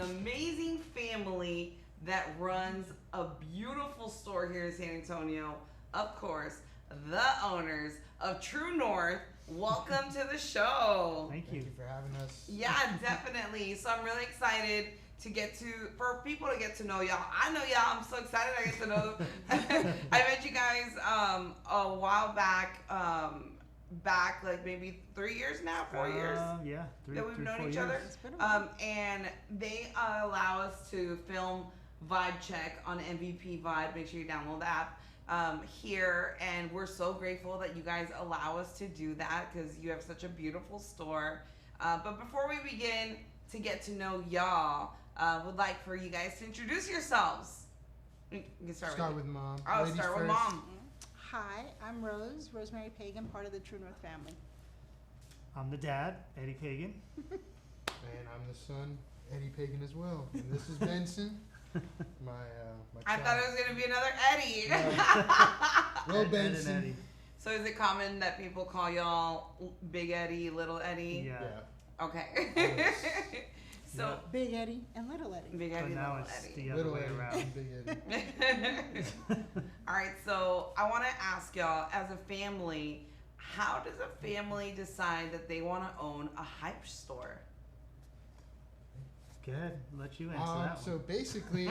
amazing family that runs a beautiful store here in San Antonio. Of course, the owners of True North. Welcome to the show. Thank you for having us. Yeah, definitely. So I'm really excited for people to get to know y'all. I know y'all. I'm so excited I get to know them. I met you guys a while back. Back like maybe 3 years now, 4 years. Yeah, three. That we've known 4 each years. other. And they allow us to film Vibe Check on MVP Vibe. Make sure you download the app here, and we're so grateful that you guys allow us to do that because you have such a beautiful store. But before we begin to get to know y'all, would like for you guys to introduce yourselves. You can start with mom. I'll Ladies start with first. mom. Hi, I'm Rosemary Pagan, part of the True North family. I'm the dad, Eddie Pagan. And I'm the son, Eddie Pagan as well. And this is Benson, my I child. thought it was gonna be another Eddie. Little Ed and Benson. Eddie. So is it common that people call y'all Big Eddie, Little Eddie? Yeah. Yeah. Okay. Yes. So Yeah. Big Eddie and Little Eddie. Big But Eddie, now Little it's Eddie. the other Little way Eddie, around. Big Eddie. All right, so I want to ask y'all, as a family, how does a family decide that they want to own a hype store? Good. Let you answer that So one. basically,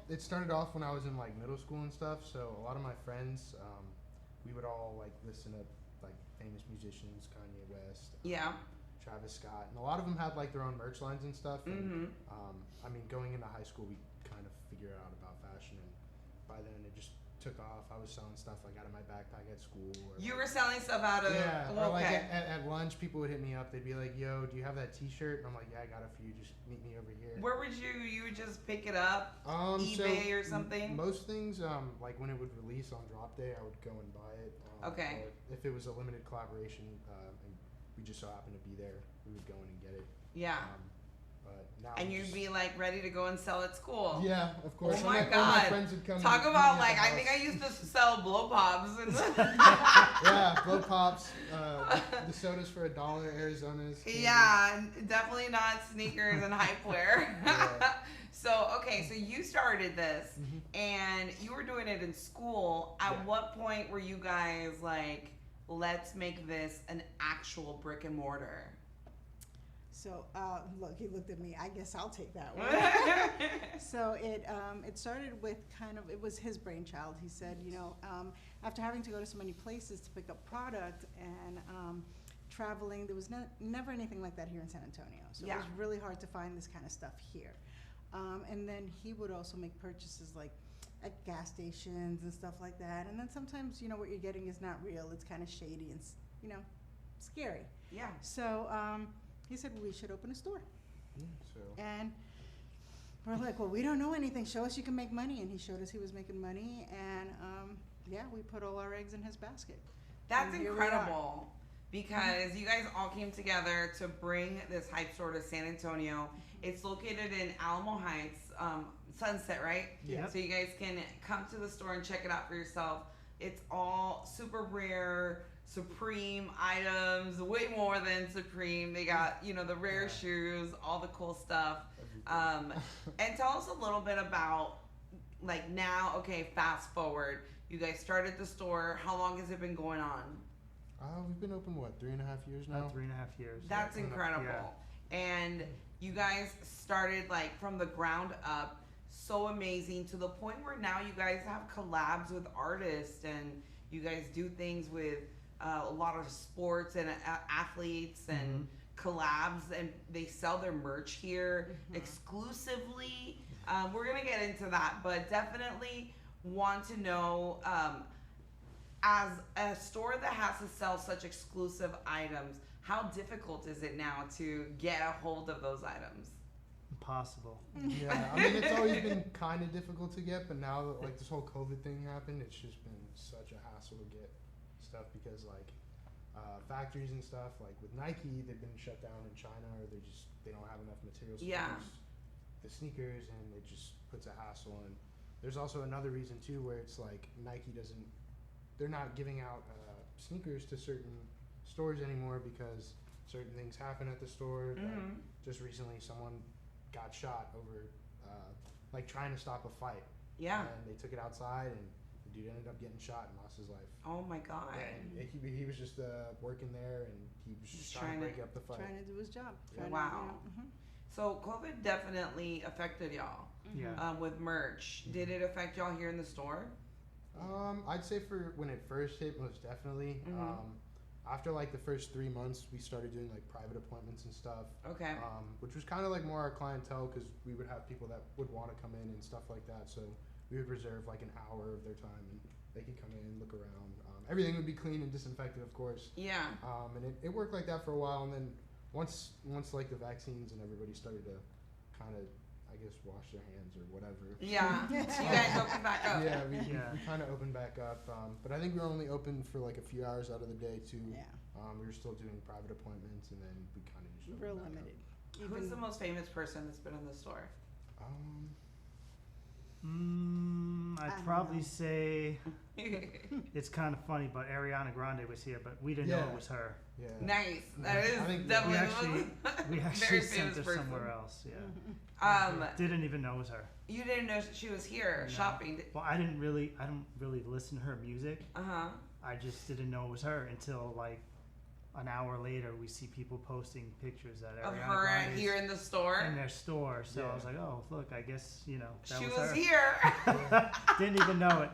it started off when I was in like middle school and stuff. So a lot of my friends, we would all like listen to like famous musicians, Kanye West, Yeah. Travis Scott, and a lot of them had like their own merch lines and stuff. And, Mm-hmm. I mean, going into high school, we kind of figured out about fashion, and by then it just took off. I was selling stuff like out of my backpack at school. Or, You like, were selling stuff out of. yeah, or like Okay. at lunch, people would hit me up. They'd be like, "Yo, do you have that T-shirt?" And I'm like, "Yeah, I got it for you. Just meet me over here." Where would you would just pick it up? So eBay or something? Most things, like when it would release on drop day, I would go and buy it. Okay. Or if it was a limited collaboration, and we just so happened to be there, we would go in and get it. Yeah. But now And we you'd just- be like ready to go and sell at school. Yeah, of course. Oh All my all God. friends would come. Talk and about meet me like at I the think I house. used to sell blow pops and Yeah, blow pops, the sodas for $1, Arizona's. candy. yeah, definitely not sneakers and hype wear. Yeah. So okay, so you started this Mhm. and you were doing it in school. At Yeah. what point were you guys like, let's make this an actual brick and mortar? So, look, he looked at me. I guess I'll take that one. So it started with it was his brainchild. He said, after having to go to so many places to pick up product and traveling, there was never anything like that here in San Antonio. So Yeah. it was really hard to find this kind of stuff here. And then he would also make purchases like at gas stations and stuff like that. And then sometimes, what you're getting is not real. It's kind of shady and, scary. Yeah. So he said we should open a store. Yeah, so And we're like, well, we don't know anything. Show us you can make money. And he showed us he was making money. And we put all our eggs in his basket. That's And here we are. incredible because you guys all came together to bring this hype store to San Antonio. It's located in Alamo Heights, Sunset, right? Yeah. So you guys can come to the store and check it out for yourself. It's all super rare, supreme items, way more than supreme. They got, the rare Yeah. shoes, all the cool stuff. everything. And tell us a little bit about, like now, okay, fast forward. You guys started the store. How long has it been going on? We've been open 3.5 years now. About 3.5 years. That's Yeah. incredible. And you guys started like from the ground up. So amazing to the point where now you guys have collabs with artists and you guys do things with a lot of sports and athletes and collabs, and they sell their merch here exclusively. We're gonna get into that, but definitely want to know, as a store that has to sell such exclusive items, how difficult is it now to get a hold of those items? Impossible. Yeah, I mean, it's always been kind of difficult to get, but now that like this whole COVID thing happened, it's just been such a hassle to get stuff because like factories and stuff, like with Nike, they've been shut down in China, or they don't have enough materials to Yeah. produce the sneakers, and it just puts a hassle. And there's also another reason too, where it's like Nike they're not giving out sneakers to certain stores anymore because certain things happen at the store. Like, Mhm. just recently, someone got shot over like trying to stop a fight. Yeah. And they took it outside, and the dude ended up getting shot and lost his life. Oh my God. And he was just working there, and he was just trying to break up the fight. Trying to do his job. Yeah. Wow. So COVID definitely affected y'all Yeah. with merch. Did it affect y'all here in the store? I'd say for when it first hit, most definitely. Mhm. After like the first 3 months, we started doing like private appointments and stuff. Okay. Which was kind of like more our clientele, because we would have people that would want to come in and stuff like that. So we would reserve like an hour of their time, and they could come in, look around. Everything would be clean and disinfected, of course. Yeah. And it worked like that for a while, and then once like the vaccines and everybody started to kind of, I guess, wash their hands or whatever. Yeah. So you guys open back up. Yeah, we Yeah. kind of opened back up, but I think we were only open for like a few hours out of the day too. Yeah. We were still doing private appointments, and then we kind of just opened Real back up. limited. Who's the most famous person that's been in the store? I'd I don't probably know. say it's kind of funny, but Ariana Grande was here, but we didn't know Yeah. it was her. Yeah. Nice. That I is think definitely we the most actually very sent famous her person. somewhere else. Yeah. Didn't even know it was her. You didn't know she was here No. shopping. Well, I don't really listen to her music. Uh-huh. I just didn't know it was her until like an hour later we see people posting pictures that Of Ariana her Grande here in the store. in their store. So I Yeah. was like, oh look, I guess that She was was her. here. Didn't even know it.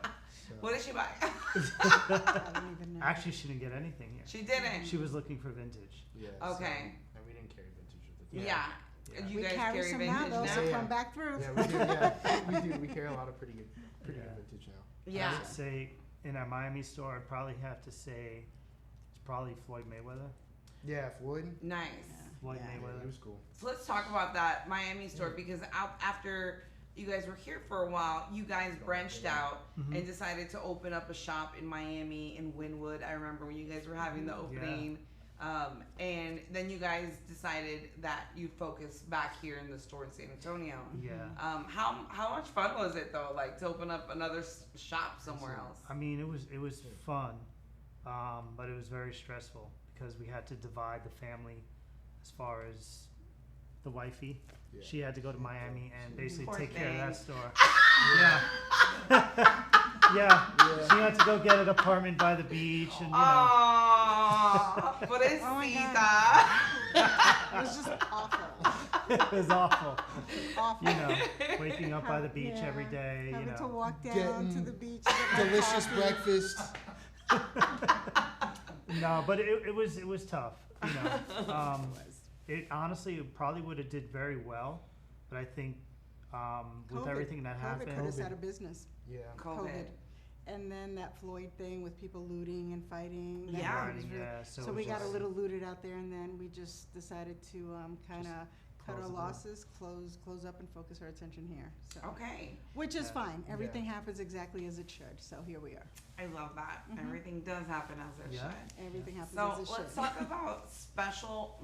So, What did she buy? I don't even know. Actually, she didn't get anything here. She didn't. She was looking for vintage. yeah. Okay. So, and we didn't carry vintage at the time. Yeah. Yeah. You we guys carry carry some vintage now, though, now? so Yeah. come back through. Yeah, we do. Yeah, we do. We carry a lot of pretty good Yeah. vintage now. Yeah. I would say in our Miami store, I'd probably have to say it's probably Floyd Mayweather. Yeah, Floyd. Nice. Floyd Yeah. Yeah, Mayweather. he was cool. So let's talk about that Miami store because after you guys were here for a while, you guys branched out Mhm. and decided to open up a shop in Miami in Wynwood. I remember when you guys were having the opening. And then you guys decided that you'd focus back here in the store in San Antonio. Yeah. How much fun was it though, like to open up another shop somewhere else? I mean, it was fun, but it was very stressful because we had to divide the family as far as the wifey. Yeah. She had to go to Miami and basically Poor take care of that thing. store. Yeah. Yeah. She had to go get an apartment by the beach and Oh, Oh my pobrecita. It was just awful. it was awful. Awful. Waking up by the beach Yeah. every day, Having to know. walk down Getting to the beach. to get my Delicious coffee. breakfast. No, but it was tough, It was. It honestly it probably would have did very well, but I think with COVID. everything that COVID happened, put us out of business. Yeah. COVID. And then that Floyd thing with people looting and fighting. that Yeah. was really- yeah, So it we was got a just- little looted out there, and then we just decided to kind of cut close our the door. losses, close up, and focus our attention here. So, Okay. which is Yeah. fine. Everything Yeah. happens exactly as it should. So here we are. I love that. Mhm. Everything does happen as it Yeah. should. Everything happens So as it let's should. talk about special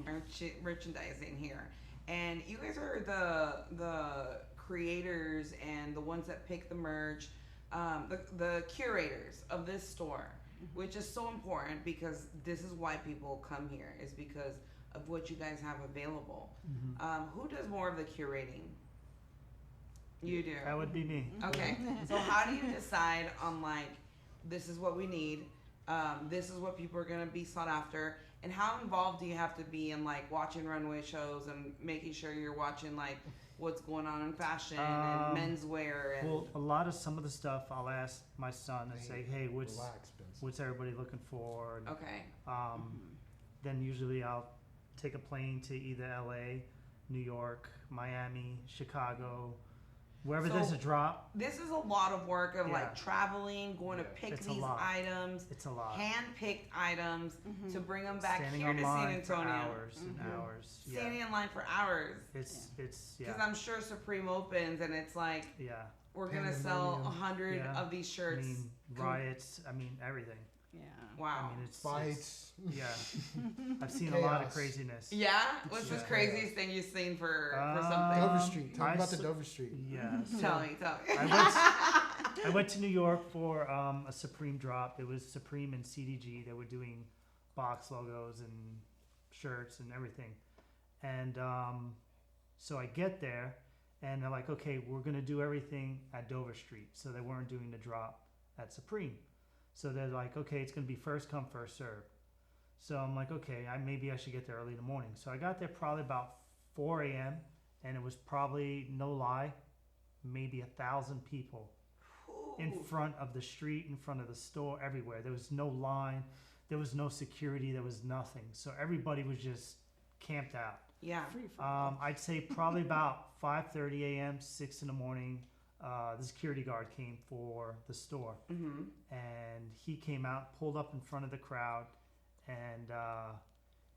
merchandising here. And you guys are the creators and the ones that pick the merch, the curators of this store, which is so important because this is why people come here, is because of what you guys have available. Mhm. Who does more of the curating? You do. That would be me. Okay. So how do you decide on like this is what we need, this is what people are gonna be sought after, and how involved do you have to be in like watching runway shows and making sure you're watching like what's going on in fashion and menswear and Well, some of the stuff I'll ask my son and say, hey, Relax, Benson. what's everybody looking for? And, okay. then usually I'll take a plane to either LA, New York, Miami, Chicago, wherever there's So- a drop. This is a lot of work of Yeah. like traveling, going to Yeah. pick It's a these lot. items, It's a lot. hand-picked items Mhm. to bring them back Standing here on to San line for Antonio. hours and Mhm. hours. Yeah. Standing in line for hours. It's Because yeah. I'm sure Supreme opens and it's like Yeah. we're gonna sell Pandemonium. 100 Yeah. of these I shirts. mean riots, everything. Yeah. Wow. I mean it's Fights. yeah. I've seen a lot of Chaos. craziness. Yeah? What's the Yeah. craziest thing you've seen for Um, something? Dover Street. Talk I about the s- Dover Street. Yeah. so Tell me. I went to New York for a Supreme drop. It was Supreme and CDG. They were doing box logos and shirts and everything. And so I get there, and they're like, okay, we're going to do everything at Dover Street. So they weren't doing the drop at Supreme. So they're like, okay, it's going to be first come, first serve. So I'm like, okay, maybe I should get there early in the morning. So I got there probably about 4 a.m., and it was probably, no lie, maybe 1,000 people in front of the street, in front of the store, everywhere. There was no line. There was no security. There was nothing. So everybody was just camped out. Yeah. Free for all. I'd say probably about 5:30 a.m., 6 in the morning, the security guard came for the store. Mm-hmm. And he came out, pulled up in front of the crowd, and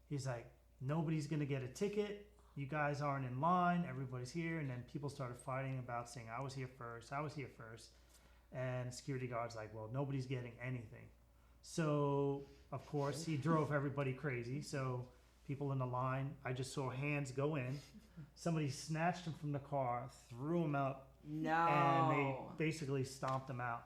he's like, nobody's going to get a ticket. You guys aren't in line. Everybody's here. And then people started fighting about saying, I was here first. And the security guard's like, well, nobody's getting anything. So, of course, he drove everybody crazy. So people in the line, I just saw hands go in. Somebody snatched him from the car, threw him out, No. and they basically stomped him out.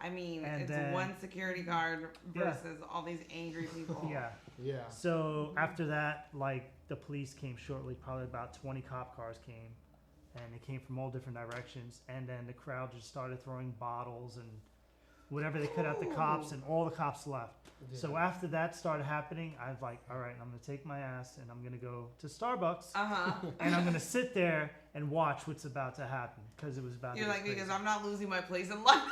I mean, And it's then- one security guard versus all these angry people. Yeah. Yeah. So after that, like, the police came shortly, probably about 20 cop cars came, and they came from all different directions, and then the crowd just started throwing bottles and whatever they could at the cops, and all the cops left. So after that started happening, I was like, all right, I'm going to take my ass and I'm going to go to Starbucks, Uh-huh. and I'm going to sit there and watch what's about to happen, because it was about You're to like, get because crazy. I'm not losing my place in life.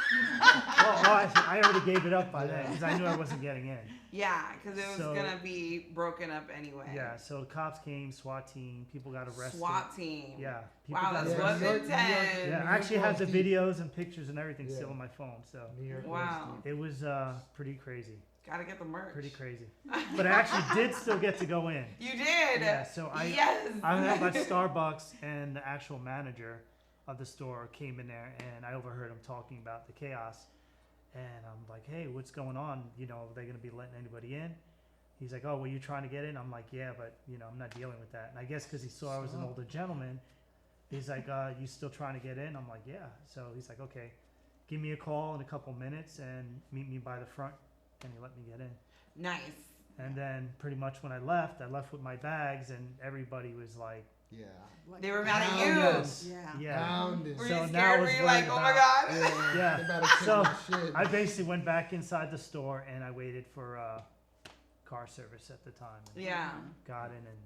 I already gave it up by then, because I knew I wasn't getting in. Yeah, because it was So- going to be broken up anyway. Yeah, so the cops came, SWAT team, people got arrested. SWAT team. Yeah. People Wow, got that's Yeah, what's New York- New York- intense. Yeah, New I actually York have the was deep. videos and pictures and everything still Yeah. on my phone, so New York. Wow. Was it was pretty crazy. Gotta get the merch. Pretty crazy. But I actually did still get to go in. You did. Yeah, so Yes. I was at Starbucks, and the actual manager of the store came in there, and I overheard him talking about the chaos. And I'm like, hey, what's going on? You know, are they going to be letting anybody in? He's like, oh, were you trying to get in? I'm like, yeah, but, you know, I'm not dealing with that. And I guess because he saw I was an older gentleman, he's like, you still trying to get in? I'm like, yeah. So he's like, okay, give me a call in a couple minutes and meet me by the front. And he let me get in. Nice. And then pretty much when I left with my bags, and everybody was like, yeah. Like- They were mad at you. Yes. Yeah. yeah. Pounded. Were So you now scared? I Were was you like, worried oh my about- God? Yeah. They better take So, my shit. I basically went back inside the store, and I waited for car service at the time. And Yeah. got in and.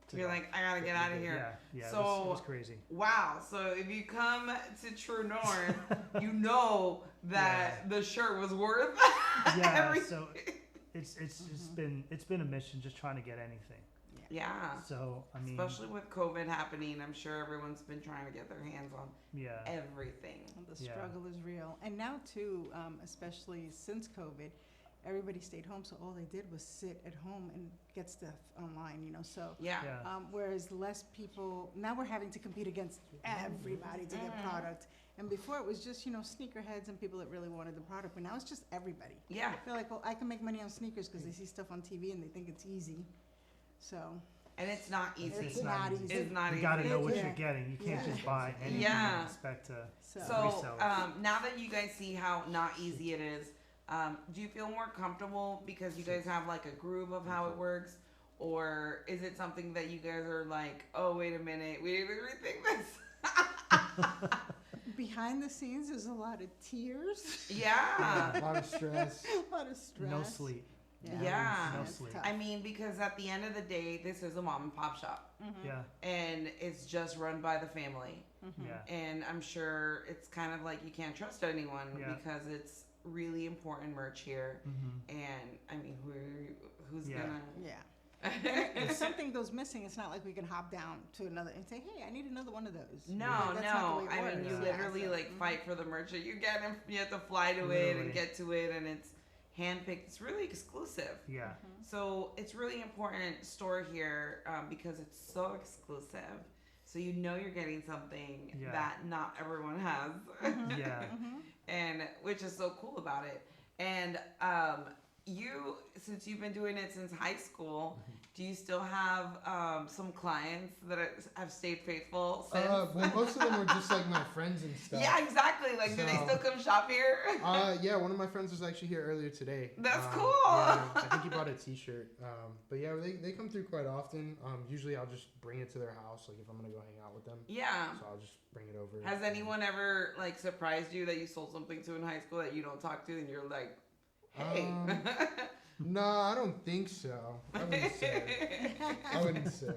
took You're off. like, I gotta get out of here. Yeah, it So- was crazy. Wow. So if you come to True North, you know that the shirt was worth Yeah, everything. so it's been a mission just trying to get anything. Yeah. So I mean, Especially with COVID happening, I'm sure everyone's been trying to get their hands on yeah, everything. The Yeah. struggle is real. And now, too, especially since COVID, everybody stayed home, so all they did was sit at home and get stuff online, you know. So, Yeah. yeah, whereas less people, now we're having to compete against everybody to get Mhm. product. And before it was just, you know, sneakerheads and people that really wanted the product, but now it's just everybody. Yeah. They're like, well, I can make money on sneakers because they see stuff on TV and they think it's easy. So, And it's not easy. it's not easy. It's not you easy. got to know what Yeah. you're getting. You can't Yeah. just buy anything Yeah. and expect to. So, resell it. now that you guys see how not easy it is, do you feel more comfortable because you guys have like a groove of how it works? Or is it something that you guys are like, oh, wait a minute, we didn't rethink this? behind the scenes, there's a lot of tears, Yeah. A lot of stress. a lot of stress. No sleep. Yeah. No it's sleep. tough. I mean, because at the end of the day, this is a mom and pop shop. Mhm. Yeah, And it's just run by the family. Mhm. yeah, And I'm sure it's kind of like you can't trust anyone Yeah. because it's really important merch here. mm-hmm. And I mean, who's Yeah. gonna? Yeah. If something goes missing, it's not like we can hop down to another and say, "Hey, I need another one of those." No, That's not no. the way it I mean, works. you Yeah. literally so, like mhm. fight for the merch that you get, and you have to fly to it Literally. and get to it, and it's handpicked. It's really exclusive. Yeah, Mhm. So it's really important store here because it's so exclusive. So you know you're getting something Yeah. that not everyone has, yeah. Mhm. and which is so cool about it. And you, since you've been doing it since high school, Do you still have some clients that have stayed faithful since? Well, most of them were just like my friends and stuff. Yeah, exactly. Like, do they So- still come shop here? Yeah, one of my friends was actually here earlier today. That's cool. Yeah, I think he bought a T-shirt. But yeah, they come through quite often. Usually I'll just bring it to their house, like if I'm gonna go hang out with them. Yeah. So I'll just bring it over. Has anyone ever like surprised you that you sold something to in high school that you don't talk to and you're like, hey? No, I don't think so. I wouldn't say.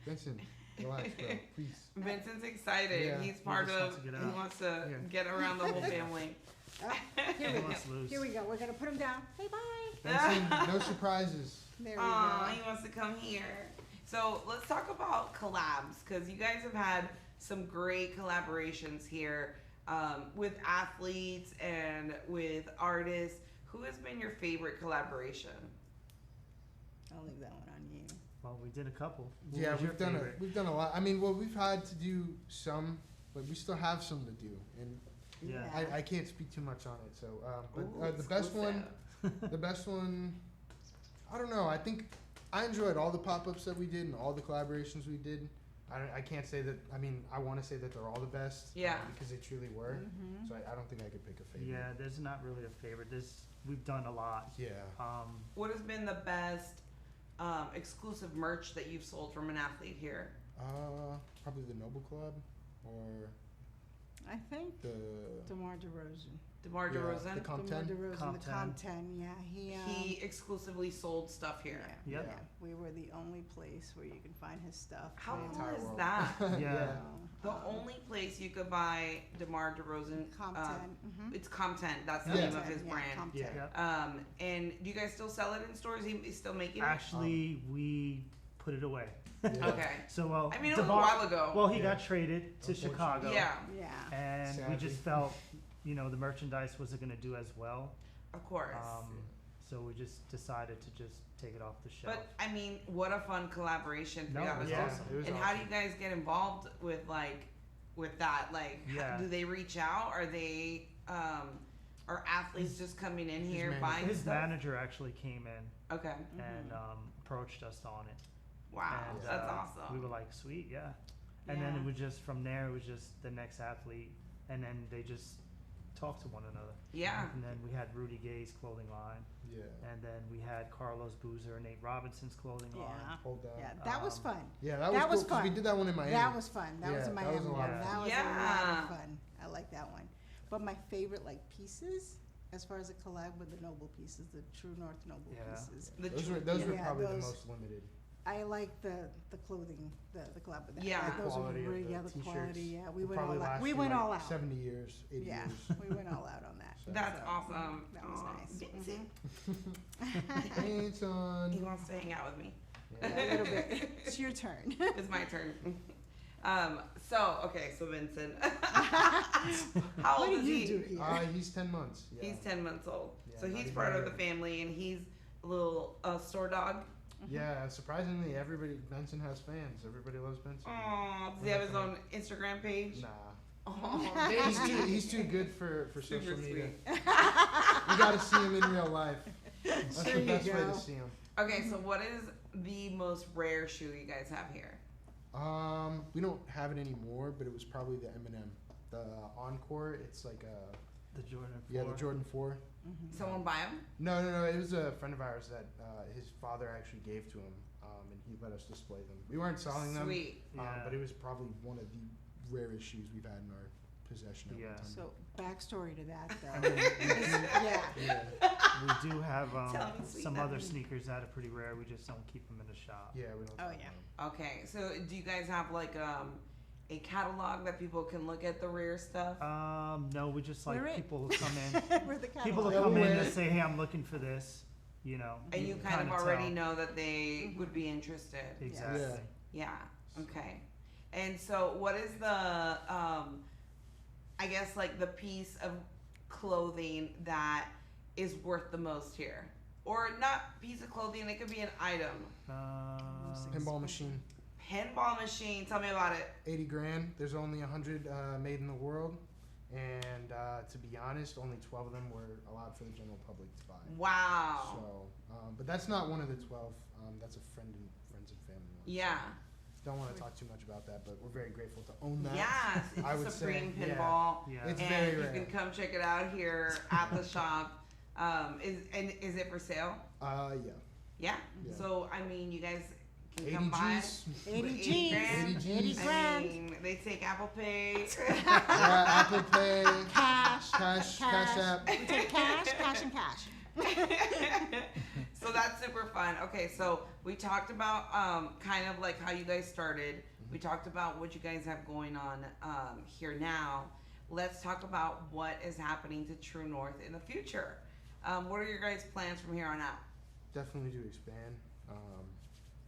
Vincent, relax, bro. Please. Vincent's excited. Yeah. He's He part just of. wants to get He out. wants to Here. get around the whole family. Here He we go. wants loose. Here we go. We're gonna put him down. Say bye. Vincent, no surprises. There we Aw, go. he wants to come here. So let's talk about collabs because you guys have had some great collaborations here with athletes and with artists. Who has been your favorite collaboration? I'll leave that one on you. Well, we did a couple. What Yeah, was your favorite? we've done a lot. I mean, well, we've had to do some, but we still have some to do, and Yeah. I can't speak too much on it. So, but Ooh, the best one, I don't know. I think I enjoyed all the pop-ups that we did and all the collaborations we did. I can't say that. I mean, I want to say that they're all the best. Yeah. Because they truly were. Mm-hmm. So I don't think I could pick a favorite. Yeah, there's not really a favorite. We've done a lot. Yeah. What has been the best exclusive merch that you've sold from an athlete here? Probably the Noble Club or I think the DeMar DeRozan. DeMar yeah, DeRozan? the Comp DeMar 10. DeRozan, Comp the 10. Comp 10. Yeah, He exclusively sold stuff here. Yeah, Yep. yeah. We were the only place where you can find his stuff. How The cool entire is world. that? Yeah. The only place you could buy DeMar DeRozan, Comp 10. Mm-hmm. it's Content. That's the Yeah. name of his brand. Comp Yeah. 10. Yep. And do you guys still sell it in stores? He's still making it? Actually, we put it away. Yeah. Okay. So well, I mean, it was a DeMar- while ago. Well, he Yeah. got traded to Unfortunately. Chicago. Yeah, Yeah. And we Sadly. just felt, the merchandise wasn't going to do as well. of course. So we just decided to just take it off the shelf. But I mean, what a fun collaboration for No, you. That it was was Yeah, awesome. it was And how do awesome. you guys get involved with with that? Like, Yeah. do they reach out? Are they are athletes just coming in his here manager- buying His stuff? manager actually came in Okay. and approached us on it. Wow, And, that's We awesome. were like, sweet, yeah. And then Yeah. it was just from there. It was just the next athlete, and then they just talked to one another. Yeah. And then we had Rudy Gay's clothing line, Yeah. and then we had Carlos Boozer and Nate Robinson's clothing line. Yeah. Hold that. Yeah. That was Um, fun. Yeah, That that was was cool 'cause we fun. did that one in Miami. That was fun. That was Yeah, in that Miami. was a lot of That fun. was a Yeah. lot of fun. I like that one. But my favorite pieces, as far as a collab with the Noble pieces, the True North Noble Yeah. pieces. Those were Yeah, probably those- the most limited. I like the clothing, the collab with that. Yeah. Like, The those quality were of really, the yeah, the t-shirts quality. Yeah, we will went probably all out. last We you, went like, all out. 70 years, 80 Yeah, years. we went all out on that. So- That's So, awesome. That was Aw, nice. Vincent. Hey, son. He wants to hang out with me. Yeah, a little bit. It's your turn. It's my turn. So Vincent. How What old do is you he? do here? He's 10 months. Yeah. He's 10 months old. Yeah, So not he's even part of there. the family and he's a little store dog. Yeah, surprisingly, Benson has fans. Everybody loves Benson. Aw, does he have his own Instagram page? Nah. Aw, He's too good for Super social media. sweet. You gotta see him in real life. That's There the you best way go. to see him. Okay, so what is the most rare shoe you guys have here? We don't have it anymore, but it was probably the Eminem, the Encore. It's like The Jordan 4. the Jordan 4. Someone buy them? No. It was a friend of ours that his father actually gave to him, and he let us display them. We weren't selling them, Sweet. Yeah. but it was probably one of the rarest shoes we've had in our possession. At Yeah. one time. So backstory to that, And though. then Yeah. yeah, we do have Tell me, sweet some nothing. other sneakers that are pretty rare. We just don't keep them in the shop. yeah, we don't. Oh, sell yeah. them. Okay, so do you guys have like a catalog that people can look at the rare stuff? No, we just like We're it. people who come in. We're the People catalog. will come in we're and it. say, "Hey, I'm looking for this," And you kind of kinda already tell. know that they would be interested. Exactly. Yeah. Yeah. Okay. And so, what is the, I guess, like the piece of clothing that is worth the most here? Or not piece of clothing, it could be an item. Pinball machine, Pinball machine, tell me about it. 80 grand. There's only 100 made in the world, and To be honest, only 12 of them were allowed for the general public to buy. Wow. So, but that's not one of the 12. That's a friends and family one. Yeah. So don't want to talk too much about that, but we're very grateful to own that. Yes, it's I would Supreme say, Pinball. Yeah. It's And very you rare. can come check it out here at the shop. Is it for sale? Yeah. Yeah. Yeah. So I mean, you guys can 80 come by. G's. 80 80 G's. grand. 80 G's. I grand. mean, they take Apple Pay. Yeah, Apple Pay, Cash. Cash App. We take cash, and cash. So that's super fun. Okay, so we talked about kind of like how you guys started. We talked about what you guys have going on here now. Let's talk about what is happening to True North in the future. What are your guys' plans from here on out? Definitely to expand,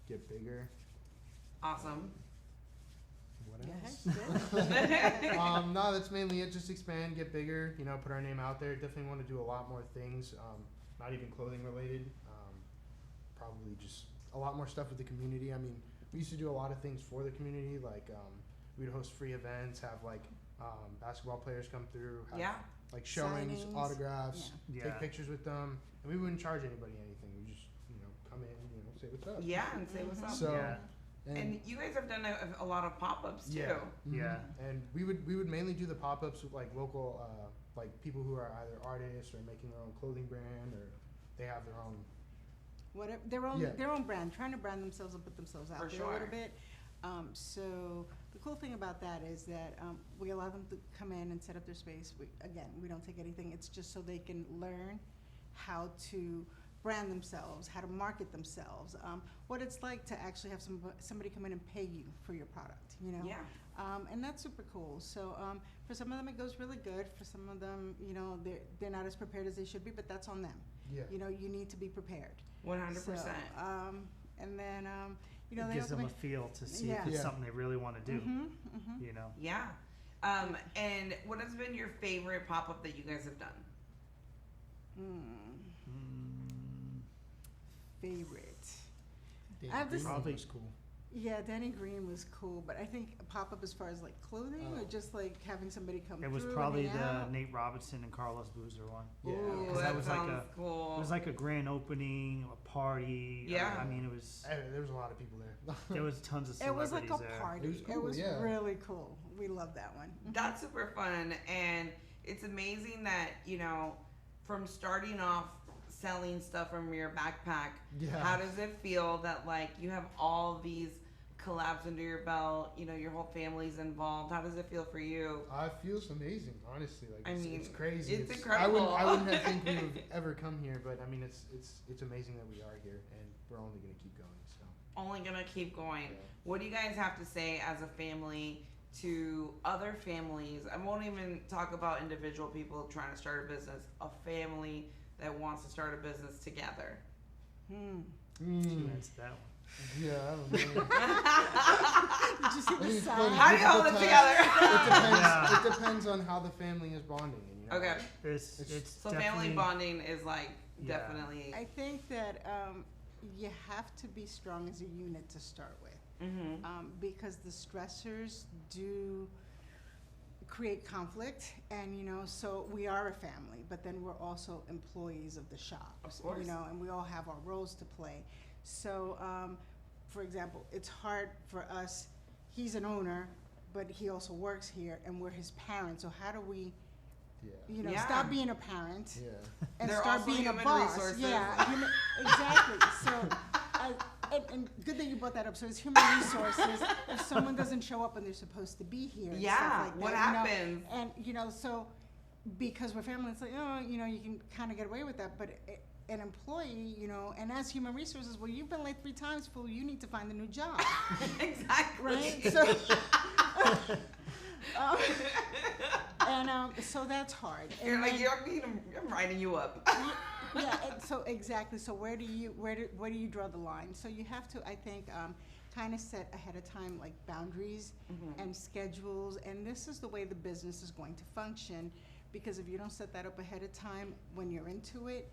get bigger. Awesome. What Go else? ahead. No, that's mainly it. Just expand, get bigger. You know, put our name out there. Definitely want to do a lot more things. Not even clothing related. Probably just a lot more stuff with the community. I mean, we used to do a lot of things for the community. Like we'd host free events, have like basketball players come through, have Yeah. like showings, Signings. autographs, Yeah. take pictures with them, and we wouldn't charge anybody anything. We just come in, say what's up. Yeah, and say what's up. So. Yeah. And you guys have done a lot of pop-ups too. Yeah. Yeah. And we would mainly do the pop-ups with like local like people who are either artists or making their own clothing brand, or they have their own. Whatever Yeah. their own brand, trying to brand themselves and put themselves out For there sure. a little bit. So the cool thing about that is that we allow them to come in and set up their space. We don't take anything. It's just so they can learn how to brand themselves, how to market themselves, what it's like to actually have somebody come in and pay you for your product, Yeah. and that's super cool. So for some of them it goes really good. For some of them, they're not as prepared as they should be, but that's on them. Yeah. You need to be prepared. 100%. So, and then It they gives also them a make, feel to see Yeah. if it's Yeah. something they really want to do. Mm-hmm. You know. Yeah. And what has been your favorite pop-up that you guys have done? Favorite. David I have this- Green Probably- was cool. Yeah, Danny Green was cool, but I think a pop up as far as like clothing or Oh. just like having somebody come It was through and probably hang the out. Nate Robinson and Carlos Boozer one. Yeah. Ooh, 'Cause that that was like sounds It cool. was like a grand opening, a party. Yeah. I mean, it was. There was a lot of people there. There was tons of It was celebrities like a there. party. It was cool, yeah. really cool. We loved that one. That's super fun, and it's amazing that from starting off selling stuff from your backpack, Yeah. how does it feel that like you have all these collabs under your belt? Your whole family's involved. How does it feel for you? It feels amazing, honestly. Like I it's, mean, it's crazy. it's I incredible. wouldn't have think we would ever come here, but I mean, it's amazing that we are here, and we're only gonna keep going. So. Only gonna keep going. Yeah. What do you guys have to say as a family to other families? I won't even talk about individual people trying to start a business. A family that wants to start a business together. Who Mm. answered that one? Yeah, I don't know. Did you see I the think it's sign? funny. How do you hold it together? Yeah. It depends on how the family is bonding. Okay. It's So family definitely- bonding is like Yeah. definitely. I think that you have to be strong as a unit to start with, because the stressors do create conflict, and so we are a family, but then we're also employees of the shop, Of course. and we all have our roles to play. So, for example, it's hard for us. He's an owner, but he also works here, and we're his parents. So how do we, Yeah. Yeah. stop being a parent Yeah. and They're start also being a human boss? resources. Yeah, exactly. So, and good that you brought that up. So, it's human resources. If someone doesn't show up when they're supposed to be here, and Yeah, stuff like what that, happens? And so because we're family, it's like, you can kind of get away with that, but. An employee, and as human resources, well, you've been late 3 times, fool. You need to find a new job, Exactly. right? So, so that's hard. You're And like then- I'm writing you up. yeah, and so exactly. So where do you draw the line? So you have to, I think, kind of set ahead of time like boundaries and schedules, and this is the way the business is going to function, because if you don't set that up ahead of time, when you're into it,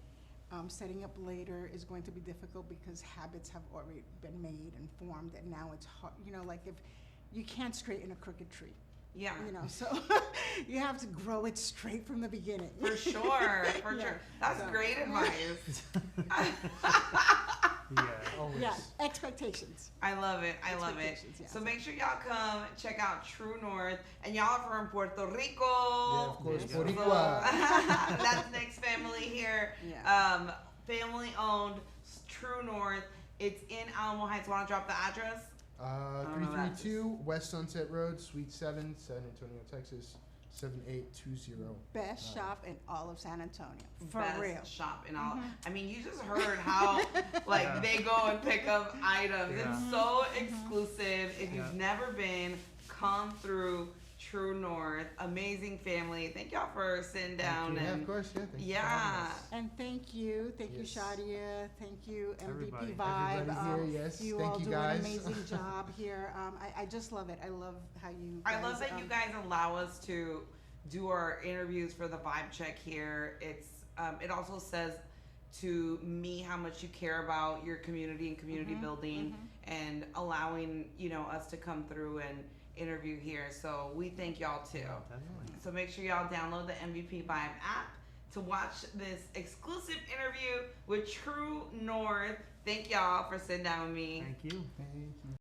setting up later is going to be difficult because habits have already been made and formed, and now it's hard. Like if you can't straighten a crooked tree, Yeah. You know, so you have to grow it straight from the beginning. For sure, for Yeah. sure. That's So- great advice. Yeah. Always. Yeah, expectations. I love it. I love it. Expectations, yeah. So make sure y'all come check out True North, and y'all are from Puerto Rico. Yeah, of course. There you go. Boricua. Latinx family here. Yeah. Family owned, True North. It's in Alamo Heights. Want to drop the address? don't know that. 332 West Sunset Road, Suite 7, San Antonio, Texas, 7820. Best shop in all of San Antonio. For Best real. shop and all. I mean, you just heard how like Yeah. they go and pick up items. Yeah. It's so exclusive. If you've Yeah. never been, come through True North. Amazing family. Thank y'all for sitting down Yeah, and of course. Yeah. Thank you for yeah. having us. And thank you, Yes. Shadia, thank you, Everybody. MVP Vibe. Everybody here, yes. You Thank all you, do guys. an amazing job here. I just love it. I love how you. I love that guys, you guys allow us to do our interviews for the vibe check here. It's it also says to me how much you care about your community and community building and allowing us to come through and interview here. So we thank y'all too. Definitely. So make sure y'all download the MVP Vibe app to watch this exclusive interview with True North. Thank y'all for sitting down with me. Thank you. Thank you.